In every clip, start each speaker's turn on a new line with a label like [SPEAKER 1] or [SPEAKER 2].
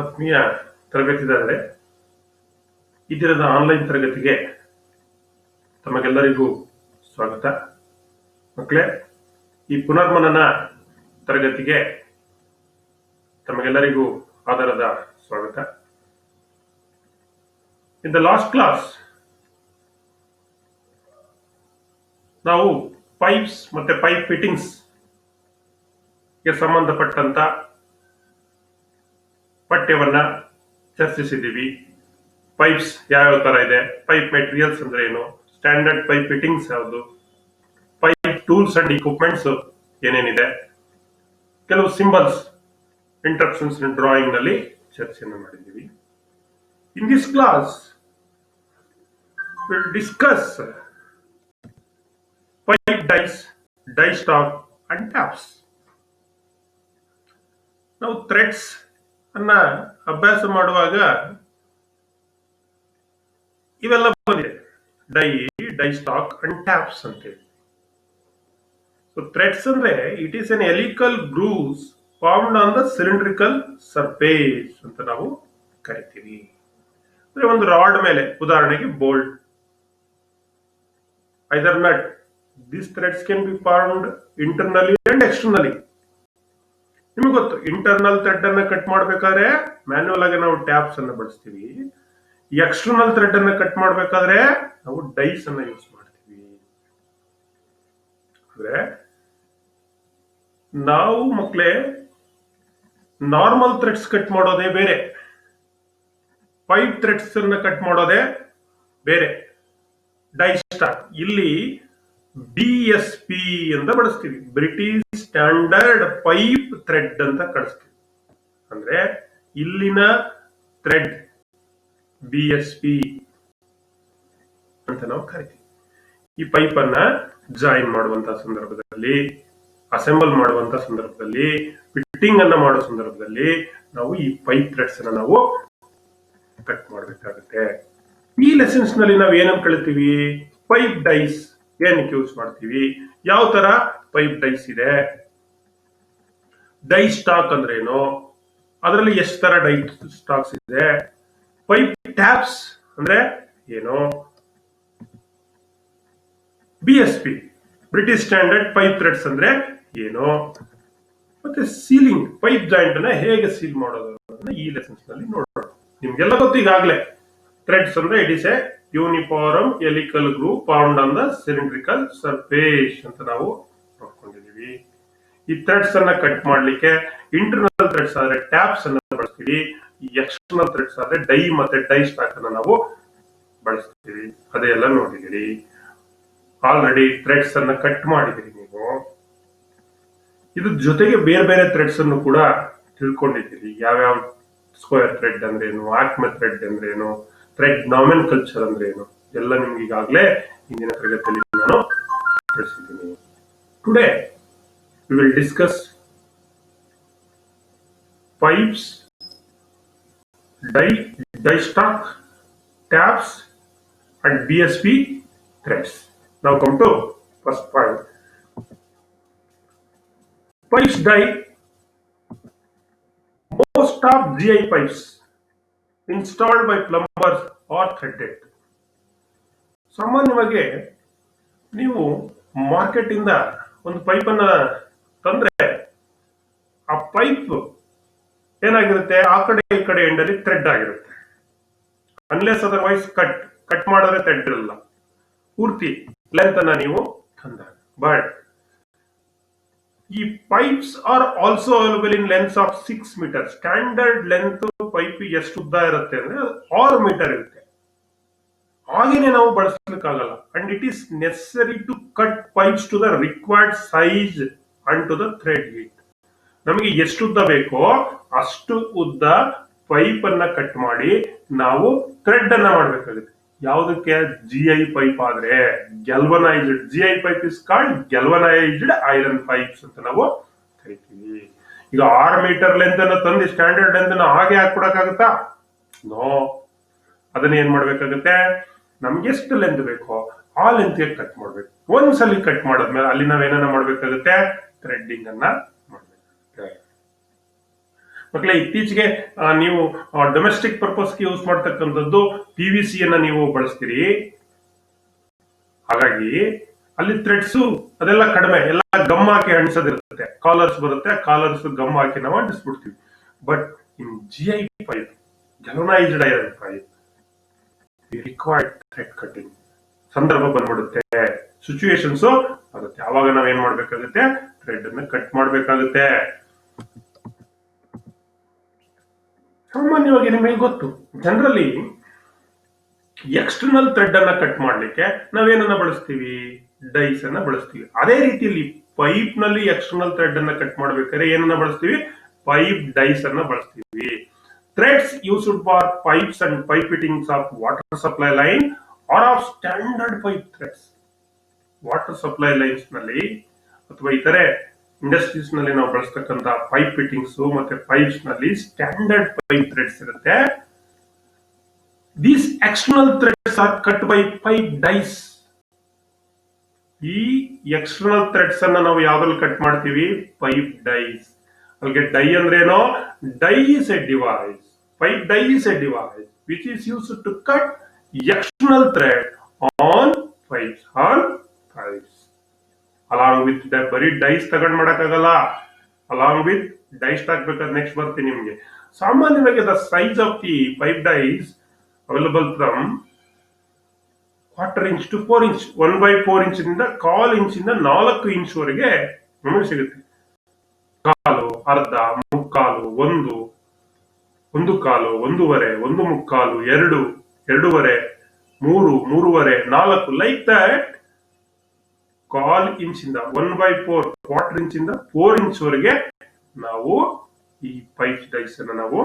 [SPEAKER 1] ಆತ್ಮೀಯ ತರಗತಿದಾರರೇ, ಈ ದಿನದ ಆನ್ಲೈನ್ ತರಗತಿಗೆ ತಮಗೆಲ್ಲರಿಗೂ ಸ್ವಾಗತ. ಮಕ್ಕಳೇ, ಈ ಪುನರ್ಮನನ ತರಗತಿಗೆ ತಮಗೆಲ್ಲರಿಗೂ ಆದರದ ಸ್ವಾಗತ. ಇನ್ ದ ಲಾಸ್ಟ್ ಕ್ಲಾಸ್ ನಾವು ಪೈಪ್ಸ್ ಮತ್ತೆ ಪೈಪ್ ಫಿಟ್ಟಿಂಗ್ಸ್ ಗೆ ಸಂಬಂಧಪಟ್ಟಂತ ಪಠ್ಯವನ್ನ ಚರ್ಚಿಸಿದ್ದೀವಿ. ಪೈಪ್ಸ್ ಯಾವ ತರ ಇದೆ, ಪೈಪ್ ಮೆಟೀರಿಯಲ್ಸ್ ಅಂದ್ರೆ ಏನು, ಸ್ಟ್ಯಾಂಡರ್ಡ್ ಪೈಪ್ ಫಿಟ್ಟಿಂಗ್ಸ್ ಯಾವುದು, ಪೈಪ್ ಟೂಲ್ಸ್ ಅಂಡ್ ಇಕ್ವಿಪ್ಮೆಂಟ್ಸ್ ಏನೇನಿದೆ, ಕೆಲವು ಸಿಂಬಲ್ಸ್ ಇಂಟ್ರಪ್ಷನ್ಸ್ ಡ್ರಾಯಿಂಗ್ ನಲ್ಲಿ ಚರ್ಚೆಯನ್ನು ಮಾಡಿದ್ದೀವಿ. In this class will discuss pipe dies, die stock and taps. ನಾವು ಥ್ರೆಡ್ಸ್ ಅನ್ನ ಅಭ್ಯಾಸ ಮಾಡುವಾಗ ಇವೆಲ್ಲ ಬಂದಿದೆ, ಡೈ ಸ್ಟಾಕ್ ಅಂಡ್ ಟ್ಯಾಪ್ಸ್ ಅಂತೇಳಿ. ಸೊ ಥ್ರೆಡ್ಸ್ ಅಂದ್ರೆ it is an helical grooves formed on the cylindrical surface ಅಂತ ನಾವು ಕರಿತೀವಿ. ಅಂದ್ರೆ ಒಂದು ರಾಡ್ ಮೇಲೆ, ಉದಾಹರಣೆಗೆ bolt, either nut. This threads can be formed internally and externally. ನಿಮಗೆ ಗೊತ್ತು, ಇಂಟರ್ನಲ್ ಥ್ರೆಡ್ ಅನ್ನ ಕಟ್ ಮಾಡ್ಬೇಕಾದ್ರೆ ಮ್ಯಾನ್ಯುವಲ್ ಆಗಿ ನಾವು ಟ್ಯಾಪ್ಸ್ ಅನ್ನ ಬಳಸ್ತೀವಿ. ಎಕ್ಸ್ಟರ್ನಲ್ ಥ್ರೆಡ್ ಅನ್ನ ಕಟ್ ಮಾಡ್ಬೇಕಾದ್ರೆ ನಾವು ಡೈಸ್ ಅನ್ನ ಯೂಸ್ ಮಾಡ್ತೀವಿ. ಅಂದ್ರೆ ನಾವು ಮಕ್ಕಳೇ ನಾರ್ಮಲ್ ಥ್ರೆಡ್ಸ್ ಕಟ್ ಮಾಡೋದೇ ಬೇರೆ, ಪೈಪ್ ಥ್ರೆಡ್ಸ್ ಅನ್ನ ಕಟ್ ಮಾಡೋದೇ ಬೇರೆ. ಡೈ ಸ್ಟಾಕ್ ಇಲ್ಲಿ B.S.P ಅಂತ ಬಳಸ್ತೀವಿ, ಬ್ರಿಟಿಷ್ ಸ್ಟ್ಯಾಂಡರ್ಡ್ ಪೈಪ್ ಥ್ರೆಡ್ ಅಂತ ಕಳಿಸ್ತೀವಿ. ಅಂದ್ರೆ ಇಲ್ಲಿನ ಥ್ರೆಡ್ B.S.P ಅಂತ ನಾವು ಕರಿತೀವಿ. ಈ ಪೈಪ್ ಅನ್ನ ಜಾಯಿನ್ ಮಾಡುವಂತ ಸಂದರ್ಭದಲ್ಲಿ, ಅಸೆಂಬಲ್ ಮಾಡುವಂತ ಸಂದರ್ಭದಲ್ಲಿ, ಫಿಟ್ಟಿಂಗ್ ಅನ್ನ ಮಾಡೋ ಸಂದರ್ಭದಲ್ಲಿ ನಾವು ಈ ಪೈಪ್ ಥ್ರೆಡ್ಸ್ ಅನ್ನ ನಾವು ಕಟ್ ಮಾಡಬೇಕಾಗುತ್ತೆ. ಈ ಲೆಸನ್ಸ್ ನಲ್ಲಿ ನಾವು ಏನನ್ನು ಕಳಿತೀವಿ, ಪೈಪ್ ಡೈಸ್ ಏನಕ್ಕೆ ಯೂಸ್ ಮಾಡ್ತೀವಿ, ಯಾವ ತರ ಪೈಪ್ ಡೈಸ್ ಇದೆ, ಡೈ ಸ್ಟಾಕ್ ಅಂದ್ರೆ ಏನು, ಅದರಲ್ಲಿ ಎಷ್ಟು ತರ ಡೈ ಸ್ಟಾಕ್ಸ್ ಇದೆ, ಪೈಪ್ ಟ್ಯಾಪ್ಸ್ ಅಂದ್ರೆ ಏನು, B.S.P British standard pipe Threads ಅಂದ್ರೆ ಏನು, ಮತ್ತೆ ಸೀಲಿಂಗ್, ಪೈಪ್ ಜಾಯಿಂಟ್ ಅನ್ನ ಹೇಗೆ ಸೀಲ್ ಮಾಡೋದು ಅನ್ನೋದನ್ನ ಈ ಲೆಸನ್ಸ್ ನಲ್ಲಿ ನೋಡೋಣ. ನಿಮ್ಗೆಲ್ಲ ಗೊತ್ತು ಈಗಾಗಲೇ, ಥ್ರೆಡ್ಸ್ ಅಂದ್ರೆ it is A uniform ಎಲಿಕಲ್ groove formed on the cylindrical surface ಅಂತ ನಾವು ನೋಡ್ಕೊಂಡಿದೀವಿ. ಈ ಥ್ರೆಡ್ಸ್ ಅನ್ನ ಕಟ್ ಮಾಡ್ಲಿಕ್ಕೆ ಇಂಟರ್ನಲ್ ಥ್ರೆಡ್ಸ್ ಆದ್ರೆ ಟ್ಯಾಪ್ಸ್ ಅನ್ನ ಬಳಸ್ತೀವಿ, ಎಕ್ಸ್ಟರ್ನಲ್ ಥ್ರೆಡ್ಸ್ ಆದ್ರೆ ಡೈ ಮತ್ತೆ ಡೈ ಸ್ಟಾಕ್ ಅನ್ನ ನಾವು ಬಳಸ್ತೀವಿ. ಅದೆಲ್ಲ ನೋಡಿದಿರಿ. ಆಲ್ರೆಡಿ ಥ್ರೆಡ್ಸ್ ಅನ್ನ ಕಟ್ ಮಾಡಿದಿರಿ ನೀವು. ಇದ್ರ ಜೊತೆಗೆ ಬೇರೆ ಬೇರೆ ಥ್ರೆಡ್ಸ್ ಅನ್ನು ಕೂಡ ತಿಳ್ಕೊಂಡಿದ್ದೀರಿ. ಯಾವ್ಯಾವ ಸ್ಕ್ವೇರ್ ಥ್ರೆಡ್ ಅಂದ್ರೆ ಏನು, ಆಕ್ಮೆ ಥ್ರೆಡ್ ಅಂದ್ರೆ ಏನು, ಥ್ರೆಡ್ ನಾಮೆನ್ಕ್ಲೇಚರ್ ಅಂದ್ರೆ ಏನು, ಎಲ್ಲ ನಿಮ್ಗೆ ಈಗಾಗಲೇ ಇಂದಿನ ತರಗತಿಯಲ್ಲಿ ನಾನು ತಿಳಿಸಿದ್ದೀನಿ. Today we will discuss pipes, die stock, taps and B.S.P threads. Now come to first point. Pipes die. Most of GI pipes installed by plumbers are threaded. ಸಾಮಾನ್ಯವಾಗಿ ನೀವು ಮಾರ್ಕೆಟ್ ಇಂದ ಒಂದು ಪೈಪ್ ಅನ್ನ ತಂದ್ರೆ ಆ ಪೈಪ್ ಏನಾಗಿರುತ್ತೆ, ಆ ಕಡೆ ಈ ಕಡೆ ಎಂಡ್ ಅಲ್ಲಿ ಥ್ರೆಡ್ ಆಗಿರುತ್ತೆ. ಅನ್ಲೆಸ್ ಅದರ್ವೈಸ್ ಕಟ್ ಮಾಡಿದ್ರೆ ಥ್ರೆಡ್ ಇರಲ್ಲ, ಪೂರ್ತಿ ಲೆಂತ್ ಅನ್ನ ನೀವು ತಂದಾಗ. ಬಟ್ ಈ pipes are also available in length of 6 metre. Standard length pipe ಎಷ್ಟು ಉದ್ದ ಇರುತ್ತೆ ಅಂದ್ರೆ 6 ಮೀಟರ್ ಇರುತ್ತೆ. ಹಾಗೇನೆ ನಾವು ಬಳಸಲಿಕ್ಕಾಗಲ್ಲ. And it is necessary to cut pipes to the required size and to the thread width. ನಮಗೆ ಎಷ್ಟು ಉದ್ದ ಬೇಕೋ ಅಷ್ಟು ಉದ್ದ ಪೈಪ್ ಅನ್ನ ಕಟ್ ಮಾಡಿ ನಾವು ಥ್ರೆಡ್ ಅನ್ನ ಮಾಡಬೇಕಾಗುತ್ತೆ. ಯಾವುದಕ್ಕೆ, GI ಪೈಪ್ ಆದ್ರೆ galvanised, GI pipe is called galvanised iron pipes ಅಂತ ನಾವು ಕರಿತೀವಿ. ಈಗ 6 ಮೀಟರ್ ಲೆಂತ್ ಅನ್ನ ತಂದು ಸ್ಟ್ಯಾಂಡರ್ಡ್ ಲೆಂತ್ ಅನ್ನ ಹಾಗೆ ಹಾಕೊಡಕ್ಕಾಗತ್ತಾ? ನೋ. ಅದನ್ನ ಏನ್ ಮಾಡ್ಬೇಕಾಗುತ್ತೆ, ನಮ್ಗೆ ಎಷ್ಟು ಲೆಂತ್ ಬೇಕೋ ಆ ಲೆಂತ್ ಕಟ್ ಮಾಡ್ಬೇಕು. ಒಂದ್ಸಲಿ ಕಟ್ ಮಾಡಾದ್ಮೇಲೆ ಅಲ್ಲಿ ನಾವೇನ ಮಾಡ್ಬೇಕಾಗುತ್ತೆ, ಥ್ರೆಡ್ಡಿಂಗ್ ಅನ್ನ ಮಾಡ್ಬೇಕಾಗುತ್ತೆ. ಮಕ್ಕಳೇ, ಇತ್ತೀಚೆಗೆ ನೀವು ಡೊಮೆಸ್ಟಿಕ್ ಪರ್ಪಸ್ಗೆ ಯೂಸ್ ಮಾಡ್ತಕ್ಕಂಥದ್ದು PVC ಅನ್ನ ನೀವು ಬಳಸ್ತೀರಿ. ಹಾಗಾಗಿ ಅಲ್ಲಿ ಥ್ರೆಡ್ಸು ಅದೆಲ್ಲ ಕಡಿಮೆ, ಎಲ್ಲ ಗಮ್ ಹಾಕಿ ಅಂಟಿಸೋದಿರುತ್ತೆ. ಕಾಲರ್ಸ್ ಬರುತ್ತೆ, ಕಾಲರ್ಸ್ ಗಮ್ ಹಾಕಿ ನಾವು ಅಂಟಿಸ್ಬಿಡ್ತೀವಿ. But in GI pipe, galvanized iron pipe, required thread cutting ಸಂದರ್ಭ ಬಂದ್ಬಿಡುತ್ತೆ, ಸಿಚುವೇಶನ್ಸ್ ಆಗುತ್ತೆ. ಅವಾಗ ನಾವೇನ್ ಮಾಡ್ಬೇಕಾಗುತ್ತೆ, ಥ್ರೆಡ್ ಅನ್ನ ಕಟ್ ಮಾಡ್ಬೇಕಾಗುತ್ತೆ. ಸಾಮಾನ್ಯವಾಗಿ ನಿಮಗೆ ಗೊತ್ತು, ಜನರಲಿ ಎಕ್ಸ್ಟರ್ನಲ್ ಥ್ರೆಡ್ ಅನ್ನ ಕಟ್ ಮಾಡ್ಲಿಕ್ಕೆ ನಾವೇನನ್ನ ಬಳಸ್ತೀವಿ, ಡೈಸ್ ಅನ್ನ ಬಳಸ್ತೀವಿ. ಅದೇ ರೀತಿಯಲ್ಲಿ ಪೈಪ್ ನಲ್ಲಿ ಎಕ್ಸ್ಟರ್ನಲ್ ಥ್ರೆಡ್ ಅನ್ನ ಕಟ್ ಮಾಡ್ಬೇಕಾದ್ರೆ ಏನನ್ನ ಬಳಸ್ತೀವಿ, ಪೈಪ್ ಡೈಸ್ ಅನ್ನ ಬಳಸ್ತೀವಿ. Threads used for pipes and pipe fittings of water supply line or of standard pipe threads. Water supply lines ನಲ್ಲಿ ಅಥವಾ ಇತರೆ ಇಂಡಸ್ಟ್ರೀಸ್ ನಲ್ಲಿ ನಾವು ಬಳಸ್ತಕ್ಕಂಥ ಪೈಪ್ ಫಿಟ್ಟಿಂಗ್ಸ್ ಮತ್ತೆ ಪೈಪ್ಸ್ ನಲ್ಲಿ ಸ್ಟ್ಯಾಂಡರ್ಡ್ ಪೈಪ್ ಥ್ರೆಡ್ಸ್ ಇರುತ್ತೆ. These external threads are cut by pipe dies. ಈ ಎಕ್ಸ್ಟರ್ನಲ್ ಥ್ರೆಡ್ಸ್ ಅನ್ನ ನಾವು ಯಾವ್ದ್ರಲ್ಲಿ ಕಟ್ ಮಾಡ್ತೀವಿ, ಪೈಪ್ ಡೈಸ್. ಅಲ್ಲಿಗೆ ಡೈ ಅಂದ್ರೆ ಏನೋ, die is a device, pipe die is a device which is used to cut external thread on pipes. Along with ಬರೀ dies ತಗೊಂಡ್ ಮಾಡಕ್ಕಾಗಲ್ಲ, ಅಲಾಂಗ್ ವಿತ್ ಡೈಸ್ ಹಾಕ್ಬೇಕಾದ್ರೆ ನೆಕ್ಸ್ಟ್ ಬರ್ತೀನಿ ನಿಮ್ಗೆ. ಸಾಮಾನ್ಯವಾಗಿ the size of the pipe dies available from 1/4 inch to 4 inch, 1/4 inch ಇಂದ 1/4 inch ಇಂದ 4 inch ವರೆಗೆ ನಮಗೆ ಸಿಗುತ್ತೆ. ಕಾಲು, ಅರ್ಧ, ಮುಕ್ಕಾಲು, ಒಂದು ಕಾಲು, ಒಂದೂವರೆ, 1/4, 2, 2.5, 3, 3.5, 4, ಲೈಕ್ ದಟ್ 1/4 inch ಇಂದ 1/4, 1/4 inch ಇಂದ 4 inch ವರೆಗೆ ನಾವು ಈ ಪೈಪ್ ಡೈಸ್ ಅನ್ನ ನಾವು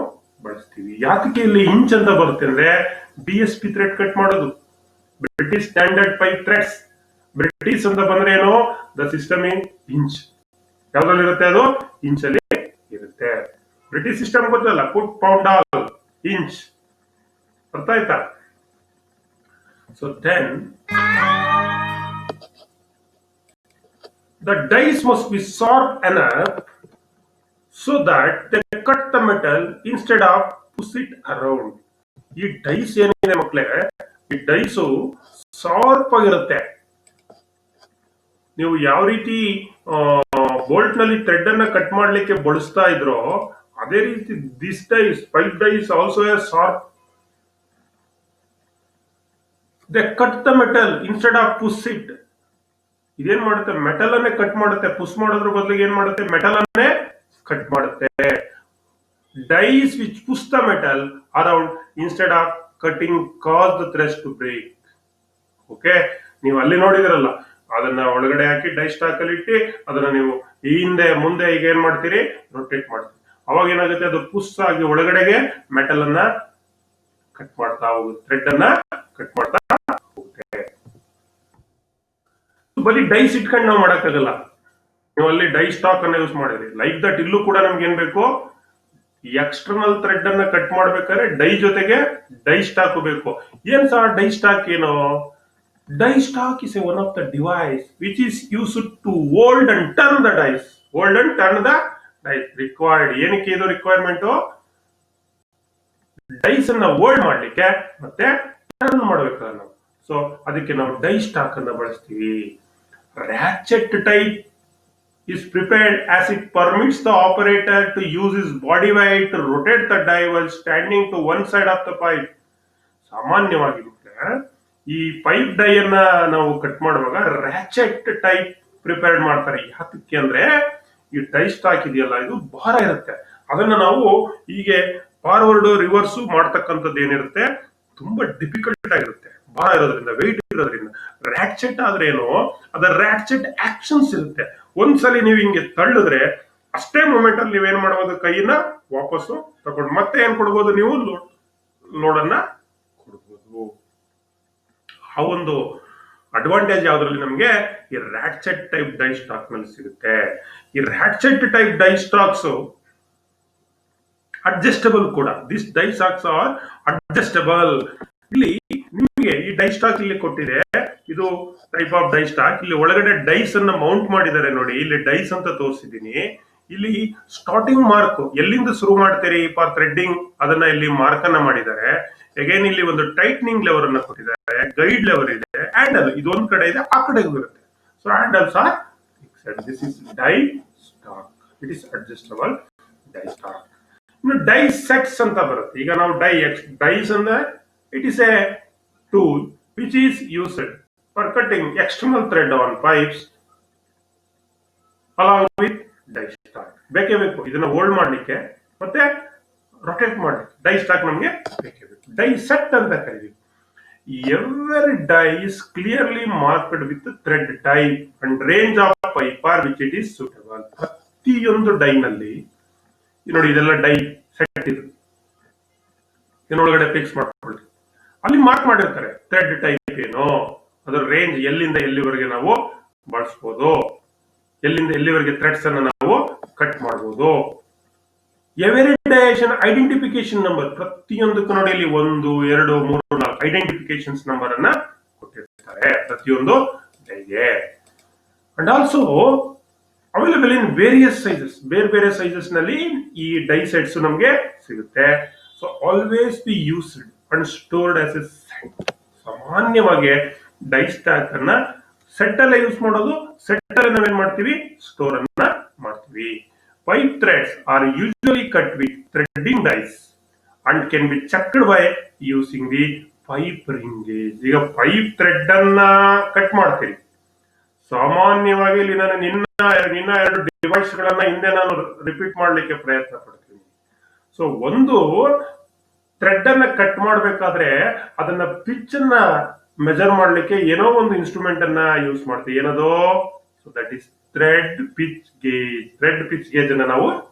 [SPEAKER 1] ಬಳಸ್ತೀವಿ. ಯಾಕೆ ಇಲ್ಲಿ ಇಂಚ್ ಅಂತ ಬರುತ್ತೆ ಅಂದ್ರೆ, BSP ಥ್ರೆಡ್ ಕಟ್ ಮಾಡೋದು, British standard pipe threads. British ಅಂತ ಬಂದ್ರೆ ಏನು, ದ ಸಿಸ್ಟಮ್ ಇನ್ ಇಂಚ್. ಯಾವ್ದ್ರಲ್ಲಿ ಇರುತ್ತೆ, ಅದು ಇಂಚ್ ಅಲ್ಲಿ ಇರುತ್ತೆ. ಬ್ರಿಟಿಷ್ ಸಿಸ್ಟಮ್ ಗೊತ್ತಲ್ಲ, ಫುಟ್, ಪೌಂಡ್, ಆಲ್, ಇಂಚ್. ಅರ್ಥ ಆಯ್ತಾ? So then the dies must be sharp enough so that they cut the metal instead of push it around. ಈ ಡೈಸ್ ಏನಿದೆ ಮಕ್ಕಳೇ, ಈ ಡೈಸು ಶಾರ್ಪ್ ಆಗಿರುತ್ತೆ. ನೀವು ಯಾವ ರೀತಿ ಬೋಲ್ಟ್ ನಲ್ಲಿ ಥ್ರೆಡ್ ಅನ್ನ ಕಟ್ ಮಾಡ್ಲಿಕ್ಕೆ ಬಳಸ್ತಾ ಇದ್ರೋ ಅದೇ ರೀತಿ this dies, pipe dies also a sharp. They cut the metal instead of push it. ಇದೇನ್ ಮಾಡುತ್ತೆ, ಮೆಟಲ್ ಅನ್ನೇ ಕಟ್ ಮಾಡುತ್ತೆ. ಪುಷ್ ಮಾಡೋದ್ರ ಬದಲಿಗೆ ಏನ್ ಮಾಡುತ್ತೆ, ಮೆಟಲ್ ಅನ್ನೇ ಕಟ್ ಮಾಡುತ್ತೆ. Dies which push the metal around instead of cutting cause the threads to break. Okay, ನೀವು ಅಲ್ಲಿ ನೋಡಿದ್ರಲ್ಲ, ಅದನ್ನ ಒಳಗಡೆ ಹಾಕಿ ಡೈ ಸ್ಟಾಕ್ ಅಲ್ಲಿ ಇಟ್ಟು ಅದನ್ನ ನೀವು ಹಿಂದೆ ಮುಂದೆ ಈಗ ಏನ್ ಮಾಡ್ತೀರಿ, ರೊಟೇಟ್ ಮಾಡ್ತೀರಿ. ಅವಾಗ ಏನಾಗುತ್ತೆ, ಅದು ಪುಷ್ ಆಗಿ ಒಳಗಡೆಗೆ ಮೆಟಲ್ ಅನ್ನ ಕಟ್ ಮಾಡ್ತಾ ಹೋಗುತ್ತೆ, ಥ್ರೆಡ್ ಅನ್ನ ಕಟ್ ಮಾಡ್ತಾ ಹೋಗುತ್ತೆ. ಬರೀ ಡೈಸ್ ಇಟ್ಕೊಂಡು ನಾವು ಮಾಡಕ್ಕಾಗಲ್ಲ. ನೀವು ಅಲ್ಲಿ ಡೈ ಸ್ಟಾಕ್ ಅನ್ನ ಯೂಸ್ ಮಾಡಿದ್ರಿ, ಲೈಕ್ ದಟ್ ಇಲ್ಲೂ ಕೂಡ ನಮ್ಗೆ ಏನ್ ಬೇಕು, ಎಕ್ಸ್ಟರ್ನಲ್ ಥ್ರೆಡ್ ಅನ್ನ ಕಟ್ ಮಾಡ್ಬೇಕಾದ್ರೆ ಡೈ ಜೊತೆಗೆ ಡೈ ಸ್ಟಾಕ್ ಬೇಕು. ಏನ್ ಸಹ ಡೈ ಸ್ಟಾಕ್ ಏನು, die stock is one of the device which is used to hold and turn the dies. Hold and turn the dies required. ಏನಕ್ಕೆ ಇದು ರಿಕ್ವೈರ್ಮೆಂಟ್, ಡೈಸ್ ಅನ್ನ ಹೋಲ್ಡ್ ಮಾಡ್ಲಿಕ್ಕೆ ಮತ್ತೆ ಟರ್ನ್ ಮಾಡ್ಬೇಕಲ್ಲ ನಾವು. ಸೊ ಅದಕ್ಕೆ ನಾವು ಡೈ ಸ್ಟಾಕ್ ಅನ್ನ ಬಳಸ್ತೀವಿ. ratchet type is prepared as it permits the operator to use his body weight to rotate the die while standing to one side of the pipe. ಸಾಮಾನ್ಯವಾಗಿ ಈ ಪೈಪ್ ಡೈ ಅನ್ನ ನಾವು cut ಮಾಡುವಾಗ ರ್ಯಾಚೆಟ್ type prepared ಮಾಡ್ತಾರೆ. ಯಾತಕ್ಕೆ ಅಂದ್ರೆ ಈ dye stock ಇದೆಯಲ್ಲ, ಇದು ಭಾರ ಇರುತ್ತೆ. ಅದನ್ನ ನಾವು ಹೀಗೆ ಫಾರ್ವರ್ಡ್ ರಿವರ್ಸ್ ಮಾಡ್ತಕ್ಕಂಥದ್ದು ಏನಿರುತ್ತೆ, ತುಂಬಾ ಡಿಫಿಕಲ್ಟ್ ಆಗಿರುತ್ತೆ, ಭಾರ ಇರೋದ್ರಿಂದ, ವೆಯ್ಟ್ ಇರೋದ್ರಿಂದ. ರ್ಯಾಟ್ಚೆಟ್ ಆದ್ರೆ ಏನು, ಅದ ರ್ಯಾಟ್ಚೆಟ್ ಆಕ್ಷನ್ಸ್ ಇರುತ್ತೆ. ಒಂದ್ಸಲಿ ನೀವು ಹಿಂಗೆ ತಳ್ಳಿದ್ರೆ ಅಷ್ಟೇ ಮೂಮೆಂಟ್ ಅಲ್ಲಿ ನೀವೇನ್ ಮಾಡಬಹುದು, ಕೈನ ವಾಪಸ್ಸು ತಗೊಂಡು ಮತ್ತೆ ಏನ್ ಕೊಡ್ಬೋದು, ನೀವು ಲೋಡ್ ಅನ್ನ ಕೊಡ್ಬೋದು. ಆ ಒಂದು ಅಡ್ವಾಂಟೇಜ್ ಯಾವ್ದ್ರಲ್ಲಿ ನಮ್ಗೆ ಈ ರ್ಯಾಟ್ಚೆಟ್ ಟೈಪ್ ಡೈ ಸ್ಟಾಕ್ ನಲ್ಲಿ ಸಿಗುತ್ತೆ. ಈ ratchet type die stocks adjustable ಕೂಡ. This die stocks are adjustable. ಇಲ್ಲಿ ನಿಮಗೆ ಈ ಡೈ ಸ್ಟಾಕ್ ಇಲ್ಲಿ ಕೊಟ್ಟಿದೆ, ಇದು ಟೈಪ್ ಆಫ್ ಡೈ ಸ್ಟಾಕ್. ಇಲ್ಲಿ ಒಳಗಡೆ ಡೈಸ್ ಅನ್ನ ಮೌಂಟ್ ಮಾಡಿದ್ದಾರೆ ನೋಡಿ, ಇಲ್ಲಿ ಡೈಸ್ ಅಂತ ತೋರಿಸಿದೀನಿ. ಇಲ್ಲಿ ಸ್ಟಾರ್ಟಿಂಗ್ ಮಾರ್ಕ್ ಎಲ್ಲಿಂದ ಶುರು ಮಾಡ್ತೀರಿ ಫಾರ್ ಥ್ರೆಡ್ಡಿಂಗ್ ಅದನ್ನ ಇಲ್ಲಿ ಮಾರ್ಕ್ ಅನ್ನ ಮಾಡಿದ್ದಾರೆ. ಅಗೇನ್ ಇಲ್ಲಿ ಒಂದು ಟೈಟ್ನಿಂಗ್ ಲೆವರ್ ಅನ್ನ ಕೊಟ್ಟಿದ್ದಾರೆ, ಗೈಡ್ ಲೆವರ್ ಇದೆ, ಹ್ಯಾಂಡಲ್ ಇದು ಒಂದ್ ಕಡೆ ಇದೆ, ಆ ಕಡೆ ಇರುತ್ತೆ. So handles are fixed. This is die stock, it is adjustable die stock. ಇನ್ನು ಡೈ ಸೆಟ್ಸ್ ಅಂತ ಬರುತ್ತೆ. ಈಗ ನಾವು ಡೈಸ್ ಅಂದ್ರೆ it is a tool which is used for cutting external thread on pipes along with die stock. ಬೇಕೇ ಬೇಕು ಇದನ್ನ hold ಮಾಡ್ಲಿಕ್ಕೆ ಮತ್ತೆ ರೊಟೇಟ್ ಮಾಡ್ಲಿಕ್ಕೆ ಡೈ ಸ್ಟಾಕ್ ನಮಗೆ ಬೇಕೇ ಬೇಕು. ಡೈ ಸೆಟ್ ಅಂತ ಕರೀತೀವಿ. Every die is clearly marked with thread type and range of pipe which it is suitable. ಪ್ರತಿಯೊಂದು ಡೈ ನಲ್ಲಿ ನೋಡಿ ಇದೆಲ್ಲ ಡೈ ಸೆಟ್ ಇದು, ಇದನ್ನೊಳಗಡೆ ಫಿಕ್ಸ್ ಮಾಡ್ಕೊಳ್ಳಿ. ಅಲ್ಲಿ ಮಾರ್ಕ್ ಮಾಡಿರ್ತಾರೆ ಥ್ರೆಡ್ ಟೈಪ್ ಏನು, ಅದರ ರೇಂಜ್ ಎಲ್ಲಿಂದ ಎಲ್ಲಿವರೆಗೆ ನಾವು ಬಳಸಬಹುದು, ಎಲ್ಲಿಂದ ಎಲ್ಲಿವರೆಗೆ ಥ್ರೆಡ್ಸ್ ಅನ್ನು ನಾವು ಕಟ್ ಮಾಡಬಹುದು. ಎವರಿ ಡೈಷನ್ ಐಡೆಂಟಿಫಿಕೇಶನ್ ನಂಬರ್, ಪ್ರತಿಯೊಂದಕ್ಕೂ ನೋಡಿ ಇಲ್ಲಿ 1 2 3 4 ಐಡೆಂಟಿಫಿಕೇಶನ್ಸ್ ನಂಬರ್ ಅನ್ನ ಕೊಟ್ಟಿರ್ತಾರೆ ಪ್ರತಿಯೊಂದು ಡೈಗೆ. And also available in various sizes, ಬೇರೆ ಬೇರೆ ಸೈಜಸ್ ನಲ್ಲಿ ಈ ಡೈ ಸೆಟ್ಸ್ ನಮಗೆ ಸಿಗುತ್ತೆ. So always be used and stored as a set. ಸಾಮಾನ್ಯವಾಗಿ ಡೈ ಸ್ಟಾಕ್ ಅನ್ನ ಸೆಟ್ ಅಲ್ಲೇ ಯೂಸ್ ಮಾಡೋದು, ಸೆಟ್ ಅಲ್ಲಿ ನಾವೇನ್ ಮಾಡ್ತೀವಿ ಸ್ಟೋರ್ ಅನ್ನ ಮಾಡ್ತೀವಿ. Pipe threads are usually cut with threading dies and can be checked by using the pipe ring gauge. ಈಗ ಪೈಪ್ ಥ್ರೆಡ್ ಅನ್ನ ಕಟ್ ಮಾಡ್ತೀರಿ. ಸಾಮಾನ್ಯವಾಗಿ ಇಲ್ಲಿ ನಾನು ನಿನ್ನ 2 ಡಿವೈಸ್ ಗಳನ್ನ ಹಿಂದೆ ನಾನು ರಿಪೀಟ್ ಮಾಡ್ಲಿಕ್ಕೆ ಪ್ರಯತ್ನ ಪಡ್ತೀನಿ. ಸೊ ಒಂದು ಥ್ರೆಡ್ ಅನ್ನ ಕಟ್ ಮಾಡ್ಬೇಕಾದ್ರೆ ಅದನ್ನ ಪಿಚ್ ಅನ್ನ ಮೆಜರ್ ಮಾಡ್ಲಿಕ್ಕೆ ಏನೋ ಒಂದು ಇನ್ಸ್ಟ್ರೂಮೆಂಟ್ ಅನ್ನ ಯೂಸ್ ಮಾಡ್ತೀವಿ. ಏನದು? So that is thread pitch gauge. Thread pitch gauge ಅನ್ನ ನಾವು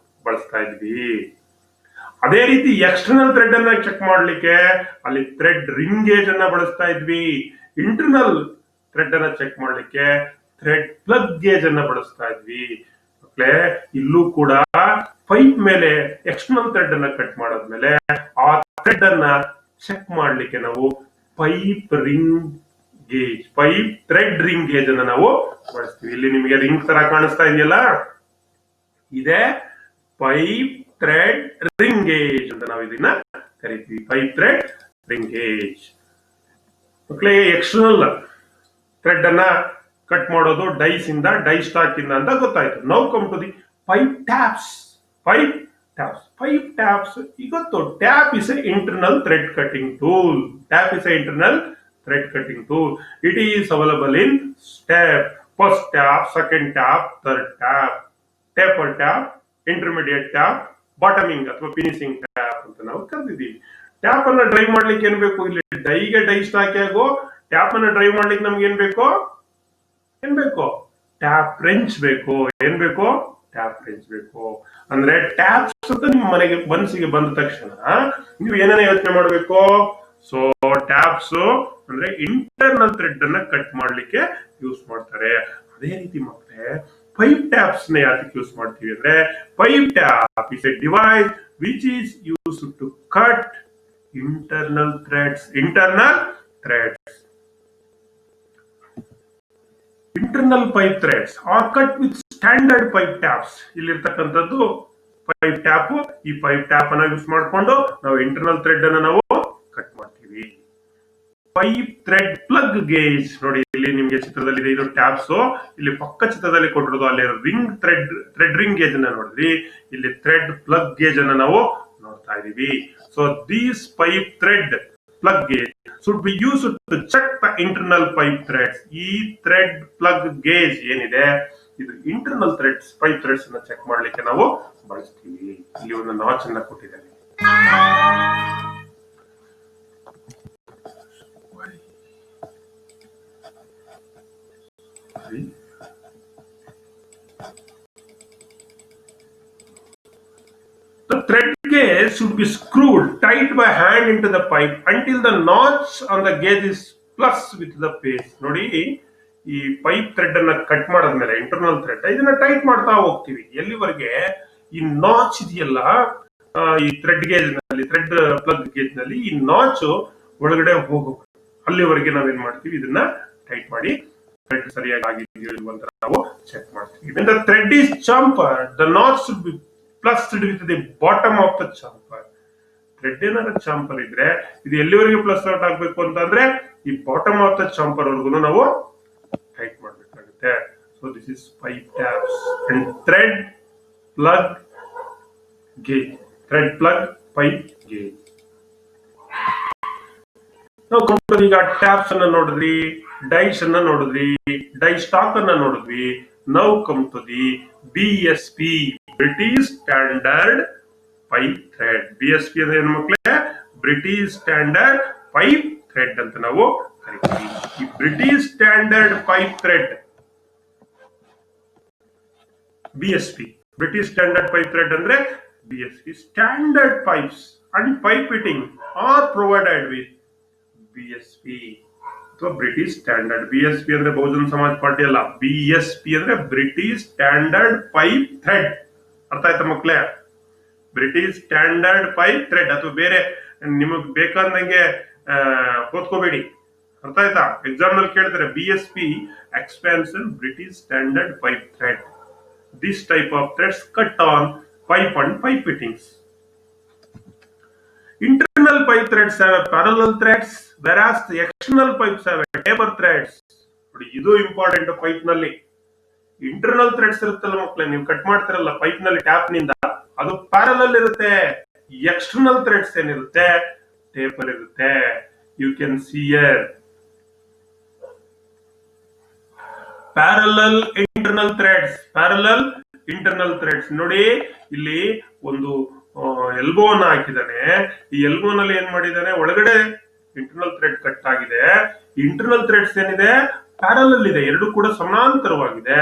[SPEAKER 1] ಬಳಸ್ತಾ ಇದ್ವಿ. ಅದೇ ರೀತಿ ಎಕ್ಸ್ಟರ್ನಲ್ ಥ್ರೆಡ್ ಅನ್ನ ಚೆಕ್ ಮಾಡ್ಲಿಕ್ಕೆ ಅಲ್ಲಿ ಥ್ರೆಡ್ ರಿಂಗ್ ಗೇಜ್ ಅನ್ನ ಬಳಸ್ತಾ ಇದ್ವಿ. ಇಂಟರ್ನಲ್ ಥ್ರೆಡ್ ಅನ್ನ ಚೆಕ್ ಮಾಡ್ಲಿಕ್ಕೆ ಥ್ರೆಡ್ ಪ್ಲಗ್ ಗೇಜ್ ಅನ್ನ ಬಳಸ್ತಾ ಇದ್ವಿ. ಇಲ್ಲೂ ಕೂಡ ಪೈಪ್ ಮೇಲೆ ಎಕ್ಸ್ಟರ್ನಲ್ ಥ್ರೆಡ್ ಅನ್ನ ಕಟ್ ಮಾಡಾದ್ಮೇಲೆ ಆ ಥ್ರೆಡ್ ಅನ್ನ ಚೆಕ್ ಮಾಡ್ಲಿಕ್ಕೆ ನಾವು pipe ring gauge, pipe thread ring gauge ಅನ್ನ ನಾವು ಬಳಸ್ತೀವಿ. ಇಲ್ಲಿ ನಿಮಗೆ ರಿಂಗ್ ತರ ಕಾಣಿಸ್ತಾ ಇದೆಯಲ್ಲ, ಇದೆ ಪೈಪ್ ಥ್ರೆಡ್ ರಿಂಗ್ ಗೇಜ್ ಅಂತ ನಾವು ಇದನ್ನ ಕರಿತೀವಿ. Pipe thread ring gauge. ಮಕ್ಕಳೇ, ಎಕ್ಸ್ಟರ್ನಲ್ ಥ್ರೆಡ್ ಅನ್ನ ಕಟ್ ಮಾಡೋದು ಡೈಸ್ ಇಂದ, ಡೈ ಸ್ಟಾಕ್ ಇಂದ ಅಂತ ಗೊತ್ತಾಯ್ತು. Now come to the pipe taps. Pipe taps ಈಗ ಗೊತ್ತು. Tap is a internal thread cutting tool. Tap is a internal thread cutting tool. It is available in step, first tap, second tap, third tap, taper tap, intermediate tap, bottoming ಅಥವಾ finishing tap ಅಂತ ನಾವು ಕರೆದಿದ್ದೀವಿ. Tap ಅನ್ನ drive ಮಾಡ್ಲಿಕ್ಕೆ ಏನ್ ಬೇಕು? ಇಲ್ಲಿ ಡೈಗೆ dye stock ಆಗೋ tap ಅನ್ನ ಡ್ರೈವ್ ಮಾಡ್ಲಿಕ್ಕೆ ನಮ್ಗೆ ಏನ್ ಬೇಕು? ಟ್ಯಾಪ್ ರೆಂಚ್ ಬೇಕು. ಏನ್ ಬೇಕು? ಟ್ಯಾಪ್ ರೆಂಚ್ ಬೇಕು. ಅಂದ್ರೆ ಟ್ಯಾಪ್ಸ್ ಅಂತ ನಿಮ್ಮ ಮನೆಗೆ ಮನಸ್ಸಿಗೆ ಬಂದ ತಕ್ಷಣ ನೀವು ಏನೇನ ಯೋಚನೆ ಮಾಡ್ಬೇಕು? ಸೊ ಟ್ಯಾಪ್ಸ್ ಅಂದ್ರೆ ಇಂಟರ್ನಲ್ ಥ್ರೆಡ್ ಅನ್ನ ಕಟ್ ಮಾಡ್ಲಿಕ್ಕೆ ಯೂಸ್ ಮಾಡ್ತಾರೆ. ಅದೇ ರೀತಿ ಮಕ್ಕಳೇ, ಪೈಪ್ ಟ್ಯಾಪ್ಸ್ ನ ಯಾಕೆ ಯೂಸ್ ಮಾಡ್ತೀವಿ ಅಂದ್ರೆ, pipe tap is a device which is use to cut internal threads. Internal pipe threads are cut with standard pipe taps. ಇಲ್ಲಿರ್ತಕ್ಕಂಥದ್ದು ಪೈಪ್ ಟ್ಯಾಪ್. ಈ ಪೈಪ್ ಟ್ಯಾಪ್ ಅನ್ನ ಯೂಸ್ ಮಾಡಿಕೊಂಡು ನಾವು ಇಂಟರ್ನಲ್ ಥ್ರೆಡ್ ಅನ್ನ ನಾವು ಕಟ್ ಮಾಡ್ತೀವಿ. ಪೈಪ್ ಥ್ರೆಡ್ ಪ್ಲಗ್ ಗೇಜ್ ನೋಡಿ, ಇಲ್ಲಿ ನಿಮ್ಗೆ ಚಿತ್ರದಲ್ಲಿ ಇದೆ, ಇದು ಟ್ಯಾಪ್ಸ್. ಇಲ್ಲಿ ಪಕ್ಕ ಚಿತ್ರದಲ್ಲಿ ಕೊಟ್ಟಿರೋದು ಅಲ್ಲಿ ರಿಂಗ್ ಥ್ರೆಡ್ ರಿಂಗ್ ಗೇಜ್ ಅನ್ನ ನೋಡಿದ್ರಿ, ಇಲ್ಲಿ ಥ್ರೆಡ್ ಪ್ಲಗ್ ಗೇಜ್ ಅನ್ನ ನಾವು ನೋಡ್ತಾ ಇದೀವಿ. So these pipe thread plug gauge should be used to check the internal pipe threads. ಈ ಥ್ರೆಡ್ ಪ್ಲಗ್ ಗೇಜ್ ಏನಿದೆ ಇದು ಇಂಟರ್ನಲ್ ಥ್ರೆಡ್ಸ್, ಪೈಪ್ ಥ್ರೆಡ್ಸ್ ಅನ್ನ ಚೆಕ್ ಮಾಡ್ಲಿಕ್ಕೆ ನಾವು ಬಳಸ್ತೀವಿ. ಇಲ್ಲಿ ಒಂದು ನಾಚ್ ಅನ್ನ ಕೊಟ್ಟಿದ್ದೇನೆ. The thread gauge should be screwed tight by hand into the pipe until the notch on the gauge is plus with the face. ನೋಡಿ, ಈ ಪೈಪ್ ಥ್ರೆಡ್ ಅನ್ನ ಕಟ್ ಮಾಡಾದ್ಮೇಲೆ ಇಂಟರ್ನಲ್ ಥ್ರೆಡ್ ಇದನ್ನ ಟೈಟ್ ಮಾಡ್ತಾ ಹೋಗ್ತೀವಿ. ಎಲ್ಲಿವರೆಗೆ ಈ ನಾಚ್ ಇದೆಯಲ್ಲ, ಈ ಥ್ರೆಡ್ ಗೇಜ್ ನಲ್ಲಿ, ಥ್ರೆಡ್ ಪ್ಲಗ್ ಗೇಜ್ ನಲ್ಲಿ ಈ ನಾಚ್ ಒಳಗಡೆ ಹೋಗೋ ಅಲ್ಲಿವರೆಗೆ ನಾವೇನ್ ಮಾಡ್ತೀವಿ, ಇದನ್ನ ಟೈಟ್ ಮಾಡಿ ಥ್ರೆಡ್ ಸರಿಯಾಗಿ ಆಗಿದೆಯೋ ಇಲ್ವೋ ಅಂತ ನಾವು ಚೆಕ್ ಮಾಡ್ತೀವಿ. When the thread is chamfered, the knot should be plussed with the bottom of the chamfer. Thread ಏನಾದ್ರು ಚಾಂಪರ್ ಇದ್ರೆ ಇದು ಎಲ್ಲಿವರೆಗೆ ಪ್ಲಸ್ ಔಟ್ ಆಗ್ಬೇಕು ಅಂತಂದ್ರೆ ಈ ಬಾಟಮ್ ಆಫ್ ದ ಚಾಂಪರ್ ವರ್ಗು ನಾವು ಟೈಟ್ ಮಾಡ್ಬೇಕಾಗುತ್ತೆ. So this is pipe taps and thread plug gauge. Thread plug pipe gauge. ನಾವು ಈಗ ಟ್ಯಾಪ್ಸ್ ಅನ್ನ ನೋಡಿದ್ವಿ, ಡೈಸ್ ಅನ್ನ ನೋಡಿದ್ವಿ, ಡೈ ಸ್ಟಾಕ್ ಅನ್ನ ನೋಡಿದ್ವಿ. Now come to the BSP, British standard pipe thread. BSP ಅಂದ್ರೆ ಏನು ಮಕ್ಕಳೇ? ಬ್ರಿಟಿಷ್ ಸ್ಟ್ಯಾಂಡರ್ಡ್ ಪೈಪ್ ಥ್ರೆಡ್ ಅಂತ ನಾವು ಕರಿತೀವಿ. ಈ British standard pipe thread BSP, British standard pipe thread ಅಂದ್ರೆ BSP. Standard pipes and pipe fitting R provided with BSP ಅಥವಾ British standard. BSP ಅಂದ್ರೆ ಬಹುಜನ ಸಮಾಜ್ ಪಾರ್ಟಿ ಅಲ್ಲ, BSP ಅಂದ್ರೆ ಬ್ರಿಟಿಷ್ ಸ್ಟ್ಯಾಂಡರ್ಡ್ ಪೈಪ್ ಥ್ರೆಡ್. ಅರ್ಥ ಆಯ್ತಾ ಮಕ್ಕಳೇ? British standard pipe thread. ಅಥವಾ ಬೇರೆ ನಿಮಗ್ ಬೇಕಾದಂಗೆ ಓದ್ಕೋಬೇಡಿ. ಅರ್ಥ ಆಯ್ತಾ? ಎಕ್ಸಾಮ್ ನಲ್ಲಿ ಕೇಳ್ತಾರೆ BSP expansion British standard pipe thread. This type of threads cut on pipe and pipe fittings. Internal pipe threads have parallel threads, whereas the external pipes have taper threads. ಇದು important. Pipe ನಲ್ಲಿ internal Threads ಇರುತ್ತಲ್ಲ ಮಕ್ಕಳೇ, ನೀವು cut ಮಾಡ್ತಿರಲ್ಲ pipe ನಲ್ಲಿ tap ನಿಂದ, ಅದು parallel ಇರುತ್ತೆ. ಎಕ್ಸ್ಟರ್ನಲ್ ಥ್ರೆಡ್ಸ್ ಏನಿರುತ್ತೆ ಟೇಪರ್ ಇರುತ್ತೆ. You can see here parallel internal threads. Parallel internal threads ನೋಡಿ, ಇಲ್ಲಿ ಒಂದು ಎಲ್ಬೋ ಅನ್ನ ಹಾಕಿದಾನೆ. ಈ ಎಲ್ಬೋ ನಲ್ಲಿ ಏನ್ ಮಾಡಿದಾನೆ, ಒಳಗಡೆ ಇಂಟರ್ನಲ್ ಥ್ರೆಡ್ ಕಟ್ ಆಗಿದೆ. ಇಂಟರ್ನಲ್ ಥ್ರೆಡ್ಸ್ ಏನಿದೆ ಪ್ಯಾರಲಲ್ ಇದೆ, ಎರಡು ಕೂಡ ಸಮಾನಾಂತರವಾಗಿದೆ.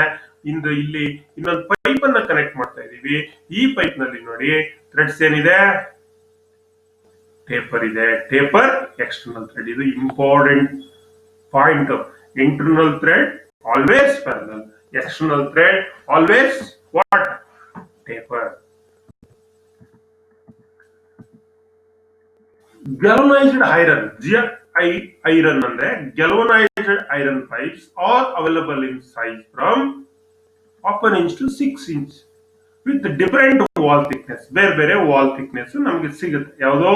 [SPEAKER 1] ಇಲ್ಲಿ ಇನ್ನೊಂದು ಪೈಪ್ ಅನ್ನ ಕನೆಕ್ಟ್ ಮಾಡ್ತಾ ಇದೀವಿ. ಈ ಪೈಪ್ ನಲ್ಲಿ ನೋಡಿ ಥ್ರೆಡ್ಸ್ ಏನಿದೆ, ಟೇಪರ್ ಇದೆ. Taper external thread. ಇದು important point. Internal thread always parallel, external thread always what? Taper. Galvanized iron, iron andre galvanized iron pipes are available in size from 1 inch to 6 inch with different wall thickness. ಬೇರೆ wall thickness ನಮಗೆ ಸಿಗುತ್ತೆ. ಯಾವುದೋ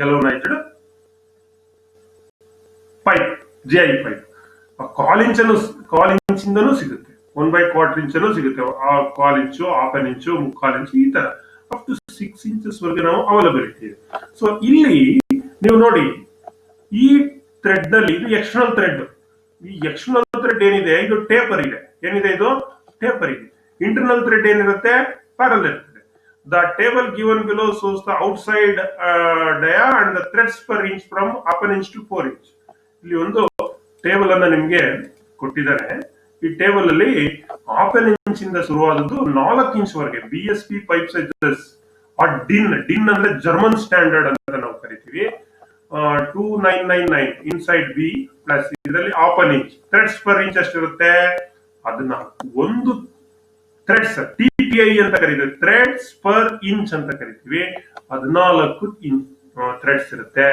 [SPEAKER 1] galvanized pipe, GI pipe. ಕಾಲ್ ಇಂಚಿಂದನೂ ಸಿಗುತ್ತೆ, 1/4 ಇಂಚನೂ ಸಿಗುತ್ತೆ. ಕಾಲ್ ಇಂಚು, half an ಇಂಚು, ಮುಕ್ಕಾಲ್ ಇಂಚು, ಈ ತರ up to 6 inches ವರೆಗೆ ನಾವು ಅವೈಲಬಿಲಿಟಿ ಇದೆ. ಸೊ ಇಲ್ಲಿ ನೀವು ನೋಡಿ, ಈ ಥ್ರೆಡ್ ನಲ್ಲಿ ಇದು ಎಕ್ಸ್ಟರ್ನಲ್ ಥ್ರೆಡ್. ಈ ಎಕ್ಸ್ಟರ್ನಲ್ ಥ್ರೆಡ್ ಏನಿದೆ ಇದು ಟೇಪರ್ ಇದೆ. ಏನಿದೆ ಇದು ಟೇಪರ್ ಇದೆ. ಇಂಟರ್ನಲ್ ಥ್ರೆಡ್ ಏನಿರುತ್ತೆ ಪ್ಯಾರಲಲ್ ಇರುತ್ತೆ. The table given below shows the outside dia and the threads per inch from 1/2 inch to 4 inch. ಇಲ್ಲಿ ಒಂದು ಟೇಬಲ್ ಅನ್ನ ನಿಮ್ಗೆ ಕೊಟ್ಟಿದ್ದಾರೆ. ಈ ಟೇಬಲ್ ಅಲ್ಲಿ 1/2 ಇಂಚ್ ಇಂದ ಶುರುವಾದದ್ದು 4 ಇಂಚ್ ವರೆಗೆ BSP ಪೈಪ್ ಸೈಜಸ್. ಡಿನ್ ಅಂದ್ರೆ ಜರ್ಮನ್ ಸ್ಟ್ಯಾಂಡರ್ಡ್ ಅಂತ ನಾವು ಕರಿತೀವಿ. 2999 ಇನ್ಸೈಡ್ ಬಿ ಪ್ಲಸ್ ಇದರಲ್ಲಿ 1/2 ಇಂಚ್. ಥ್ರೆಡ್ಸ್ ಪರ್ ಇಂಚ್ ಅಷ್ಟಿರುತ್ತೆ. ಅದನ್ನ ಒಂದು ಥ್ರೆಡ್ಸ್ TPI ಅಂತ ಕರೀತೀವಿ, ಥ್ರೆಡ್ಸ್ ಪರ್ ಇಂಚ್ ಅಂತ ಕರಿತೀವಿ. 14 ಇಂಚ್ ಥ್ರೆಡ್ಸ್ ಇರುತ್ತೆ.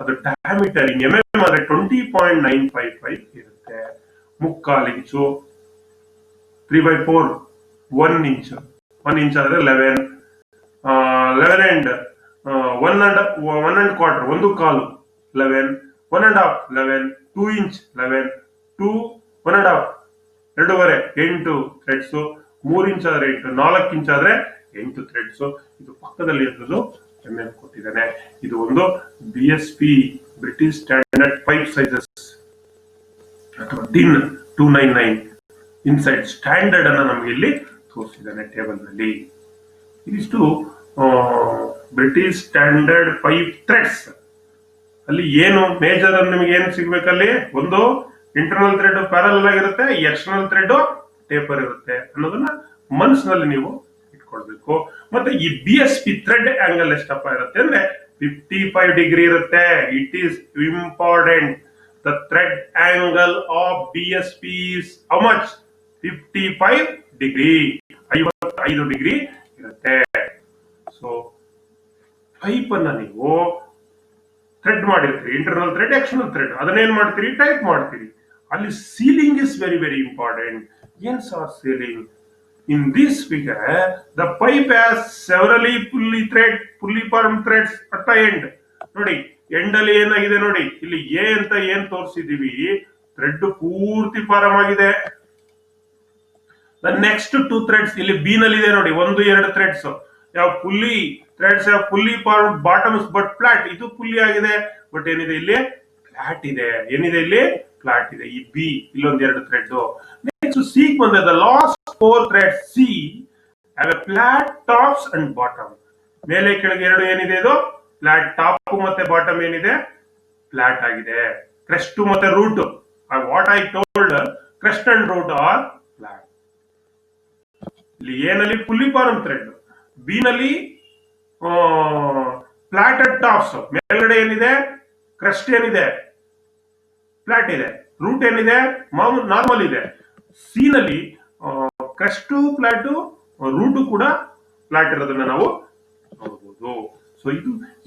[SPEAKER 1] ಅದು ಡಯಾಮೀಟರ್ ಇನ್ MM ಅಂದ್ರೆ 20.955 ಇರುತ್ತೆ. ಮುಕ್ಕಾಲ್ ಇಂಚು, 3/4 1 ಇಂಚ್. 1 ಇಂಚ್ ಆದ್ರೆ 11 and 1.25 ಒಂದು ಕಾಲು 11, 1.5 11, 2 ಇಂಚ್ 11, 2 1.5 2.5 8 ಥ್ರೆಡ್ಸ್. 3 ಇಂಚ್ ಆದ್ರೆ 8, 4 ಇಂಚ್ ಆದ್ರೆ 8 ಥ್ರೆಡ್ಸ್. ಇದು ಪಕ್ಕದಲ್ಲಿ ಇರೋದು MM ಕೊಟ್ಟಿದ್ದಾನೆ. ಇದು ಒಂದು BSP British standard pipe sizes ಅಥವಾ ಡಿನ್ 299 ಇನ್ಸೈಡ್ ಸ್ಟ್ಯಾಂಡರ್ಡ್ ಅನ್ನ ನಮಗೆ ಇಲ್ಲಿ ತೋರಿಸಿದ್ದಾನೆ ಟೇಬಲ್ ನಲ್ಲಿ. ಇದಿಷ್ಟು ಬ್ರಿಟಿಷ್ ಸ್ಟ್ಯಾಂಡರ್ಡ್ ಪೈಪ್ ಥ್ರೆಡ್ಸ್. ಅಲ್ಲಿ ಏನು ಮೇಜರ್ ನಿಮಗೆ ಏನು ಸಿಗ್ಬೇಕಲ್ಲಿ, ಒಂದು ಇಂಟರ್ನಲ್ ಥ್ರೆಡ್ ಪ್ಯಾರಲಲ್ ಆಗಿರುತ್ತೆ, ಎಕ್ಸ್ಟರ್ನಲ್ ಥ್ರೆಡ್ ಟೇಪರ್ ಇರುತ್ತೆ ಅನ್ನೋದನ್ನ ಮನಸ್ಸಿನಲ್ಲಿ ನೀವು ಇಟ್ಕೊಳ್ಬೇಕು. ಮತ್ತೆ ಈ BSP ಥ್ರೆಡ್ ಆಂಗಲ್ ಎಷ್ಟಪ್ಪ ಇರುತ್ತೆ ಅಂದ್ರೆ 55 ಡಿಗ್ರಿ ಇರುತ್ತೆ. It is important. The thread angle of BSP is how much? 55 degree, 55 degree ಇರುತ್ತೆ. ಸೊ ಪೈಪ್ ಅನ್ನ ನೀವು ಥ್ರೆಡ್ ಮಾಡಿರ್ತೀರಿ, ಇಂಟರ್ನಲ್ ಥ್ರೆಡ್, ಎಕ್ಸ್ಟರ್ನಲ್ ಥ್ರೆಡ್, ಅದನ್ನೇನ್ ಮಾಡ್ತೀರಿ? ಟೈಪ್ ಮಾಡ್ತೀರಿ. ಅಲ್ಲಿ sealing is very very important. ಏನ್ sir sealing? In this figure, the pipe has severally fully formed threads at the end. ನೋಡಿ ಎಂಡ್ ಅಲ್ಲಿ ಏನಾಗಿದೆ ನೋಡಿ, ಇಲ್ಲಿ ಎ ಅಂತ ಏನ್ ತೋರಿಸಿದೀವಿ, ಥ್ರೆಡ್ ಪೂರ್ತಿ ಫಾರಂ ಆಗಿದೆ. ದ ನೆಕ್ಸ್ಟ್ ಟೂ ಥ್ರೆಡ್ಸ್ ಇಲ್ಲಿ ಬಿ ನಲ್ಲಿ ಇದೆ ನೋಡಿ, ಒಂದು ಎರಡು ಥ್ರೆಡ್ಸ್ ಯಾವ fully threads fully form bottoms but flat. ಇದು ಫುಲ್ಲಿ ಆಗಿದೆ, ಬಟ್ ಏನಿದೆ ಇಲ್ಲಿ ಫ್ಲಾಟ್ ಇದೆ. ಏನಿದೆ ಇಲ್ಲಿ ಫ್ಲಾಟ್ ಇದೆ. ಈ ಬಿ ಇಲ್ಲೊಂದ್ ಎರಡು ಥ್ರೆಡ್. ನೆಕ್ಸ್ಟ್ ಸಿ ಬಂದ್ರೆ the last four threads C have a flat tops and bottom. ಮೇಲೆ ಕೆಳಗೆ ಎರಡು ಏನಿದೆ, ಇದು ಫ್ಲಾಟ್ ಟಾಪ್ ಮತ್ತೆ ಬಾಟಮ್ ಏನಿದೆ ಫ್ಲಾಟ್ ಆಗಿದೆ. ಕ್ರೆಸ್ಟ್ ಮತ್ತೆ root, what I told, crest and root are flat. ಇಲ್ಲಿ ಎ ನಲ್ಲಿ ಫುಲ್ಲಿ ಫಾರ್ಮ್ ಥ್ರೆಡ್, ಬಿ ನಲ್ಲಿ ಫ್ಲಾಟೆಡ್ ಟಾಪ್ಸ್, ಮೇಲ್ಗಡೆ ಏನಿದೆ ಕ್ರೆಸ್ಟ್ ಏನಿದೆ ಫ್ಲಾಟ್ ಇದೆ, ರೂಟ್ ಏನಿದೆ ನಾರ್ಮಲ್ ಇದೆ. ಸಿ ನಲ್ಲಿ ಕ್ರೆಸ್ಟ್ ಫ್ಲಾಟ್, ರೂಟ್ ಕೂಡ ಫ್ಲಾಟ್ ಇರೋದನ್ನ ನಾವು ನೋಡಬಹುದು. ಸೊ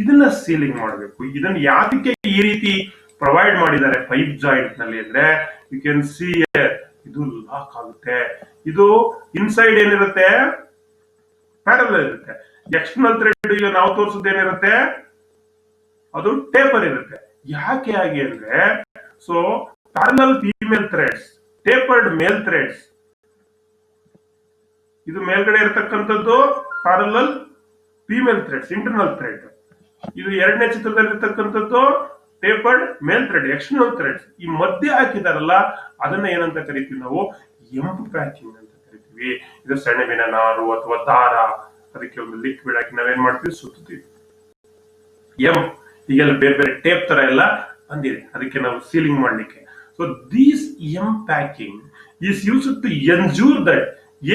[SPEAKER 1] ಇದನ್ನ ಸೀಲಿಂಗ್ ಮಾಡಬೇಕು. ಇದನ್ನ ಯಾಕೆ ಈ ರೀತಿ ಪ್ರೊವೈಡ್ ಮಾಡಿದ್ದಾರೆ ಪೈಪ್ ಜಾಯಿಂಟ್ ನಲ್ಲಿ ಅಂದ್ರೆ, ಯು ಕ್ಯಾನ್ ಸಿ ಇದು ಲಾಕ್ ಆಗುತ್ತೆ. ಇದು ಇನ್ಸೈಡ್ ಏನಿರುತ್ತೆ ಪ್ಯಾರಲಲ್ ಇರುತ್ತೆ. ಎಕ್ಸ್ಟರ್ನಲ್ ಥ್ರೆಡ್ ಈಗ ನಾವು ತೋರಿಸೋದು ಏನಿರುತ್ತೆ ಅದು ಟೇಪರ್ ಇರುತ್ತೆ. ಯಾಕೆ ಹಾಗೆ ಅಂದ್ರೆ, so parallel female threads, tapered male threads. ಇದು ಮೇಲ್ಗಡೆ ಇರತಕ್ಕಂಥದ್ದು parallel female threads, internal thread. ಇದು ಎರಡನೇ ಚಿತ್ರದಲ್ಲಿ ಇರತಕ್ಕಂಥದ್ದು tapered male thread, external threads. ಈ ಮಧ್ಯೆ ಹಾಕಿದಾರಲ್ಲ ಅದನ್ನ ಏನಂತ ಕರಿತೀವಿ ನಾವು, ಎಂಪ್ ಪ್ಯಾಕಿಂಗ್ ಅಂತ ಕರಿತೀವಿ. ಇದು ಸೆಣಬಿನ ನಾರು ಅಥವಾ ದಾರ, ಅದಕ್ಕೆ ಒಂದು ಲಿಕ್ವಿಡ್ ಹಾಕಿ ನಾವೇನ್ ಮಾಡ್ತೀವಿ, ಸುತ್ತೀವಿ. ಈಗೆಲ್ಲ ಬೇರೆ ಬೇರೆ ಟೇಪ್ ತರ ಎಲ್ಲ ಬಂದಿದೆ, ಅದಕ್ಕೆ ನಾವು ಸೀಲಿಂಗ್ ಮಾಡ್ಲಿಕ್ಕೆ. So these packing is used to ensure that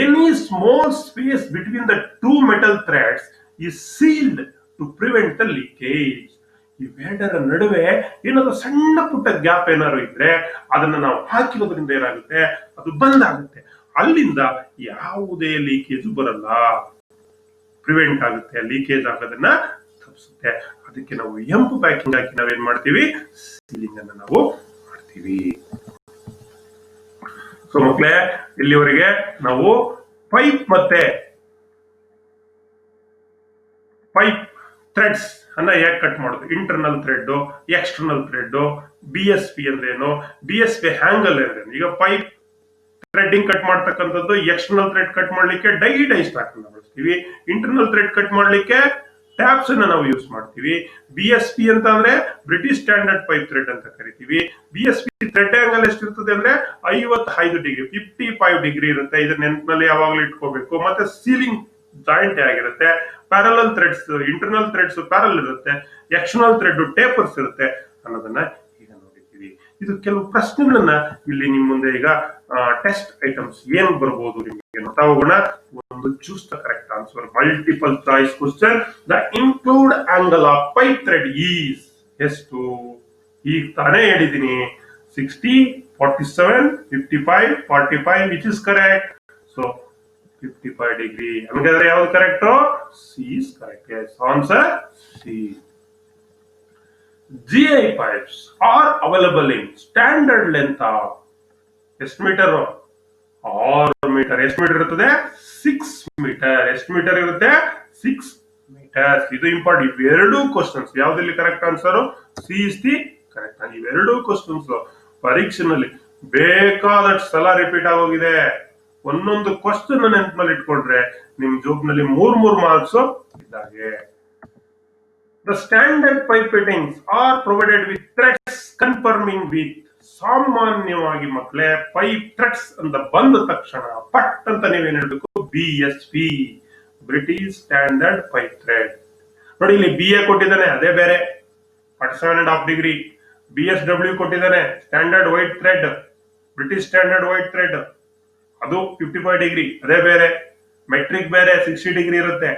[SPEAKER 1] any small space between the two metal threads is sealed to prevent the leakage. ಇವೆರಡರ ನಡುವೆ ಏನಾದ್ರು ಸಣ್ಣ ಪುಟ್ಟ ಗ್ಯಾಪ್ ಏನಾದ್ರು ಇದ್ರೆ ಅದನ್ನ ನಾವು ಹಾಕಿರೋದ್ರಿಂದ ಏನಾಗುತ್ತೆ, ಅದು ಬಂದ್ ಆಗುತ್ತೆ. ಅಲ್ಲಿಂದ ಯಾವುದೇ ಲೀಕೇಜ್ ಬರಲ್ಲ, ಪ್ರಿವೆಂಟ್ ಆಗುತ್ತೆ, ಲೀಕೇಜ್ ಆಗೋದನ್ನ ತಪ್ಪಿಸುತ್ತೆ. ಅದಕ್ಕೆ ನಾವು ಎಂಪ್ ಪ್ಯಾಕಿಂಗ್ ಹಾಕಿ ನಾವೇನ್ ಮಾಡ್ತೀವಿ, ಸೀಲಿಂಗ್ ಅನ್ನ ನಾವು ಮಾಡ್ತೀವಿ. ಸೊ ಮಕ್ಕಳೇ, ಇಲ್ಲಿವರೆಗೆ ನಾವು ಪೈಪ್ ಮತ್ತೆ ಪೈಪ್ ಥ್ರೆಡ್ಸ್ ಅನ್ನ ಹೇಗೆ ಕಟ್ ಮಾಡೋದು, internal thread, external thread, BSP ಅಂದ್ರೇನು, BSP ಹ್ಯಾಂಗಲ್ ಅಂದ್ರೇನು. ಈಗ ಪೈಪ್ ಥ್ರೆಡ್ಡಿಂಗ್ ಕಟ್ ಮಾಡ್ತಕ್ಕಂಥದ್ದು, ಎಕ್ಸ್ಟರ್ನಲ್ ಥ್ರೆಡ್ ಕಟ್ ಮಾಡ್ಲಿಕ್ಕೆ ಡೈ ಸ್ಟಾಕ್ ಬಳಸ್ತೀವಿ. ಇಂಟರ್ನಲ್ ಥ್ರೆಡ್ ಕಟ್ ಮಾಡ್ಲಿಕ್ಕೆ ಟ್ಯಾಪ್ಸ್ ಅನ್ನ ನಾವು ಯೂಸ್ ಮಾಡ್ತೀವಿ. BSP ಅಂತ ಅಂದ್ರೆ ಬ್ರಿಟಿಷ್ ಸ್ಟ್ಯಾಂಡರ್ಡ್ ಪೈಪ್ ಥ್ರೆಡ್ ಅಂತ ಕರಿತೀವಿ. BSP ಥ್ರೆಡ್ ಆಂಗಲ್ ಎಷ್ಟಿರ್ತದೆ ಅಂದ್ರೆ 55 ಡಿಗ್ರಿ, 55 ಡಿಗ್ರಿ ಇರುತ್ತೆ. ಇದನ್ನ ನೆನಪಿನಲ್ಲಿ ಯಾವಾಗಲೂ ಇಟ್ಕೋಬೇಕು. ಮತ್ತೆ ಸೀಲಿಂಗ್ ಜಾಯಿಂಟ್ ಆಗಿರುತ್ತೆ. Parallel threads, internal threads parallel ಇರುತ್ತೆ, ಎಕ್ಸ್ಟರ್ನಲ್ ಥ್ರೆಡ್ ಟೇಪರ್ಸ್ ಇರುತ್ತೆ ಅನ್ನೋದನ್ನ ಈಗ ನೋಡಿದ್ದೀವಿ. ಇದು ಕೆಲವು ಪ್ರಶ್ನೆಗಳನ್ನ ಇಲ್ಲಿ ನಿಮ್ ಮುಂದೆ ಈಗ ಟೆಸ್ಟ್ ಐಟಮ್ಸ್ ಏನ್ ಬರ್ಬೋದು ನಿಮಗೆ ನೋಡ್ತಾ ಹೋಗೋಣ. ಒಂದು choose the correct answer, multiple choice question. The include angle of pipe thread is ಎಷ್ಟು? ಈಗ ತಾನೇ ಹೇಳಿದೀನಿ 60, 47, 55, 45, which is correct? So 55 degree. ಹಂಗಾದ್ರೆ ಯಾವ್ದು correct? C is correct. Yes, answer C. GI pipes are available in standard length of ಎಷ್ಟು metre? 6 metre. ಎಷ್ಟು metre ಇರುತ್ತದೆ? 6 metre. ಎಷ್ಟು ಮೀಟರ್ ಇರುತ್ತೆ? 6 ಮೀಟರ್. ಇದು ಇಂಪಾರ್ಟೆಂಟ್. ಇವೆರಡೂ ಕ್ವಶನ್ಸ್ ಯಾವ್ದಲ್ಲಿ correct answer? C is the correct. ಇವೆರಡೂ ಕ್ವಶನ್ಸ್ ಪರೀಕ್ಷೆನಲ್ಲಿ ಬೇಕಾದಷ್ಟು ಸಲ ರಿಪೀಟ್ ಆಗೋಗಿದೆ. ಒಂದೊಂದು ಕ್ವಶನ್ ನೆನಪಿನಲ್ಲಿ ಇಟ್ಕೊಂಡ್ರೆ ನಿಮ್ ಜೋಬ್ನಲ್ಲಿ 3 ಮಾರ್ಕ್ಸ್ ಇದ್ದಾಗೆ. The standard pipe fittings are provided with threads conforming with. ಸಾಮಾನ್ಯವಾಗಿ ಮಕ್ಕಳೇ ಪೈಪ್ ಥ್ರೆಡ್ಸ್ ಅಂತ ಬಂದ ತಕ್ಷಣ ಪಟ್ ಅಂತ ನೀವೇನ್ ಹೇಳ್ಬೇಕು? BSP, British standard pipe thread. ನೋಡಿ ಇಲ್ಲಿ BA ಕೊಟ್ಟಿದ್ದಾನೆ, ಅದೇ ಬೇರೆ 47.5 ಡಿಗ್ರಿ. BSW ಕೊಟ್ಟಿದ್ದಾನೆ, standard white thread, British standard white thread, ಅದು 55 ಡಿಗ್ರಿ, ಅದೇ ಬೇರೆ. ಮೆಟ್ರಿಕ್ ಬೇರೆ 60 ಡಿಗ್ರಿ ಇರುತ್ತೆ,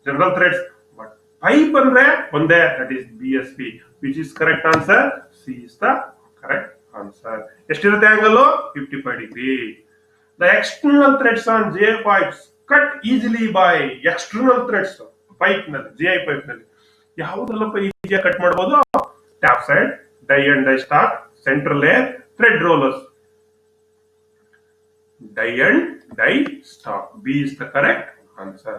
[SPEAKER 1] ಜನರಲ್ ಥ್ರೆಡ್ಸ್. ಬಟ್ ಪೈಪ್ ಅಂದ್ರೆ ಒಂದೇ, that is BSP, which is correct answer. C is the correct answer. ಎಷ್ಟಿರುತ್ತೆ angle? 55 degree. The external threads on GI pipes cut easily by. External threads pipe ನಲ್ಲಿ, GI pipe ನಲ್ಲಿ ಯಾವುದೆಲ್ಲ ಈಸಿಯಾಗಿ cut ಮಾಡಬಹುದು? Tap side, die and die stock, central layer, thread rollers. Die and die stock. B is the correct answer.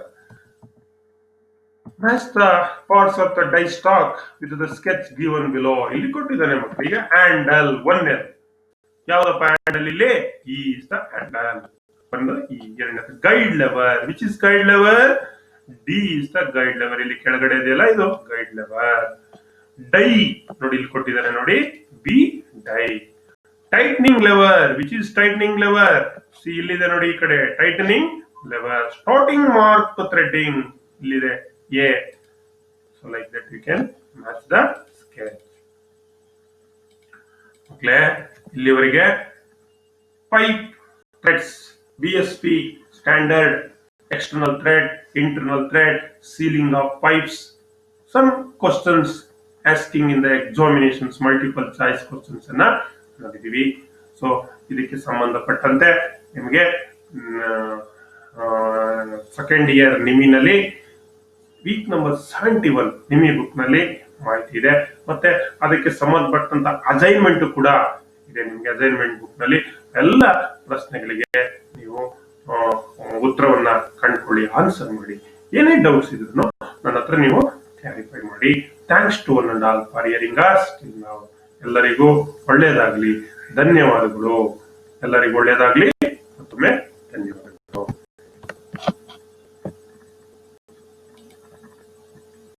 [SPEAKER 1] Match the parts of the die stock with the sketch given below. ಇಲ್ಲಿ ಕೊಟ್ಟಿದ್ದಾನೆ ಮಕ್ಕಳಿಗೆ handle 1L. ಯಾವ್ದಪ್ಪ handle ಇಲ್ಲಿ? E is the handle. ಒಂದು ಈ ಎರಡನೇದು guide lever. Which is guide lever? D is the guide lever. ಇಲ್ಲಿ ಕೆಳಗಡೆ ಇದೆಯಲ್ಲ ಇದು ಗೈಡ್ ಲೆವರ್. ಡೈ ನೋಡಿ ಇಲ್ಲಿ ಕೊಟ್ಟಿದ್ದಾರೆ ನೋಡಿ, B die. Tightening lever. Which is tightening lever? C ಇಲ್ಲಿದೆ ನೋಡಿ ಈ ಕಡೆ tightening lever. Starting mark threading ಇಲ್ಲಿದೆ A. So like that you can match the sketch. ಮಕ್ಕಳೇ ಇಲ್ಲಿವರೆಗೆ pipe threads, BSP standard, external thread, internal thread, sealing of pipes, some questions asking in the examinations, multiple choice questions ಅನ್ನ ನೋಡಿದೀವಿ. So ಇದಕ್ಕೆ ಸಂಬಂಧಪಟ್ಟಂತೆ ನಿಮಗೆ second year ನಿಮಿನಲ್ಲಿ week number 71 ನಿಮಿ book ನಲ್ಲಿ ಮಾಹಿತಿ ಇದೆ. ಮತ್ತೆ ಅದಕ್ಕೆ ಸಂಬಂಧಪಟ್ಟಂತ ಅಸೈನ್ಮೆಂಟ್ ಕೂಡ ಇದೆ ನಿಮಗೆ. ಅಸೈನ್ಮೆಂಟ್ ಬುಕ್ ನಲ್ಲಿ ಎಲ್ಲ ಪ್ರಶ್ನೆಗಳಿಗೆ ನೀವು ಉತ್ತರವನ್ನ ಕಂಡುಕೊಳ್ಳಿ, ಆನ್ಸರ್ ಮಾಡಿ. ಏನೇ ಡೌಟ್ಸ್ ಇದ್ರು ನನ್ನ ಹತ್ರ ನೀವು ಕ್ಲಾರಿಫೈ ಮಾಡಿ. Thanks to one and all for hearing us till now. ಎಲ್ಲರಿಗೂ ಒಳ್ಳೆಯದಾಗ್ಲಿ. ಧನ್ಯವಾದಗಳು. ಎಲ್ಲರಿಗೂ ಒಳ್ಳೆಯದಾಗ್ಲಿ. ಮತ್ತೊಮ್ಮೆ ಧನ್ಯವಾದ.